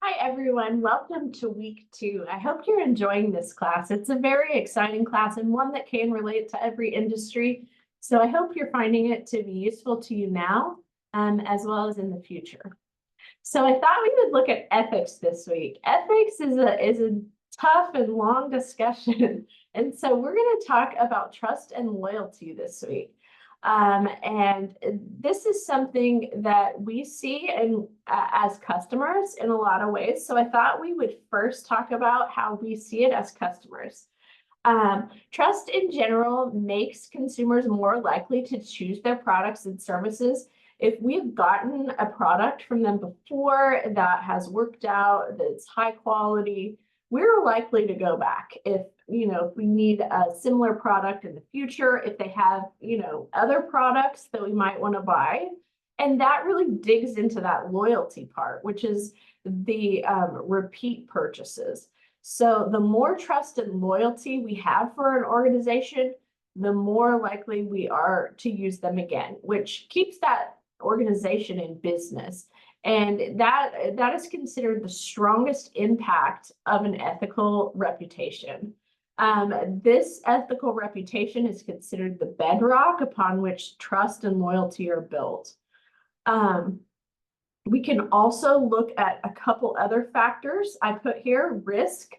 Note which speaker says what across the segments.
Speaker 1: Hi, everyone. Welcome to week 2. I hope you're enjoying this class. It's a very exciting class and one that can relate to every industry. So I hope you're finding it to be useful to you now, as well as in the future. So I thought we would look at ethics this week. Ethics is a tough and long discussion. And so we're going to talk about trust and loyalty this week. And this is something that we see as customers in a lot of ways. So I thought we would first talk about how we see it as customers. Trust in general makes consumers more likely to choose their products and services. If we've gotten a product from them before that has worked out, that's high quality, we're likely to go back. If we need a similar product in the future, if they have, other products that we might want to buy. And that really digs into that loyalty part, which is the repeat purchases. So the more trust and loyalty we have for an organization, the more likely we are to use them again, which keeps that organization in business. And that is considered the strongest impact of an ethical reputation. This ethical reputation is considered the bedrock upon which trust and loyalty are built. We can also look at a couple other factors I put here. Risk,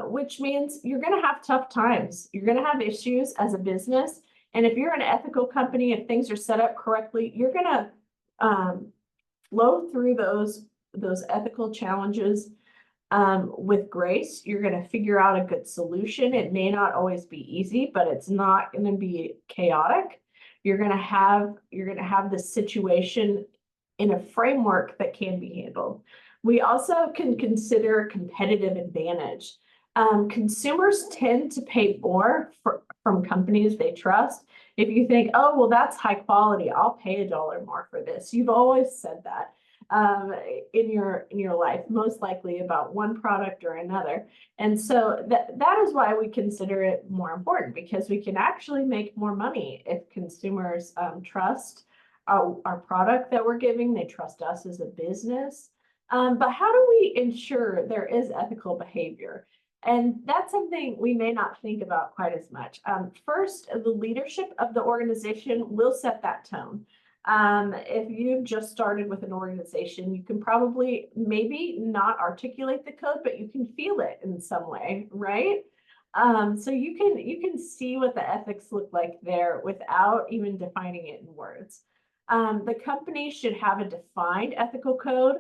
Speaker 1: which means you're going to have tough times. You're going to have issues as a business. And if you're an ethical company, if things are set up correctly, you're going to flow through those ethical challenges with grace. You're going to figure out a good solution. It may not always be easy, but it's not going to be chaotic. You're going to have the situation in a framework that can be handled. We also can consider competitive advantage. Consumers tend to pay more from companies they trust. If you think, oh, well, that's high quality, I'll pay $1 more for this. You've always said that in your life, most likely about one product or another. And so that is why we consider it more important, because we can actually make more money if consumers trust our product that we're giving. They trust us as a business. But how do we ensure there is ethical behavior? And that's something we may not think about quite as much. First, the leadership of the organization will set that tone. If you've just started with an organization, you can probably maybe not articulate the code, but you can feel it in some way, right? So you can see what the ethics look like there without even defining it in words. The company should have a defined ethical code,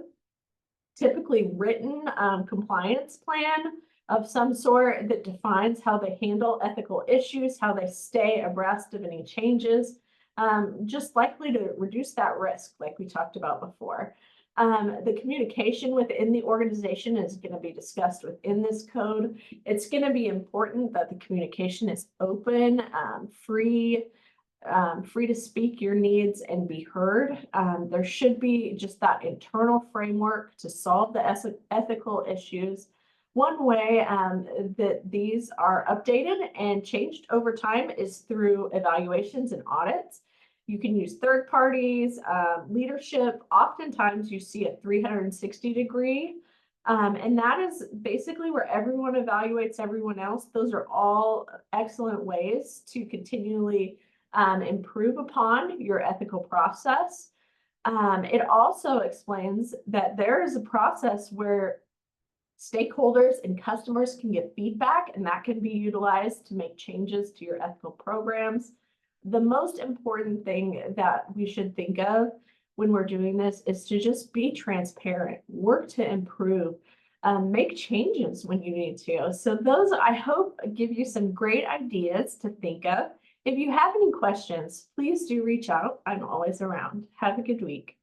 Speaker 1: typically written compliance plan of some sort that defines how they handle ethical issues, how they stay abreast of any changes, just likely to reduce that risk, like we talked about before. The communication within the organization is going to be discussed within this code. It's going to be important that the communication is open, free to speak your needs and be heard. There should be just that internal framework to solve the ethical issues. One way that these are updated and changed over time is through evaluations and audits. You can use third parties, leadership. Oftentimes you see a 360-degree, and that is basically where everyone evaluates everyone else. Those are all excellent ways to continually improve upon your ethical process. It also explains that there is a process where stakeholders and customers can get feedback, and that can be utilized to make changes to your ethical programs. The most important thing that we should think of when we're doing this is to just be transparent, work to improve, make changes when you need to. So those, I hope, give you some great ideas to think of. If you have any questions, please do reach out. I'm always around. Have a good week.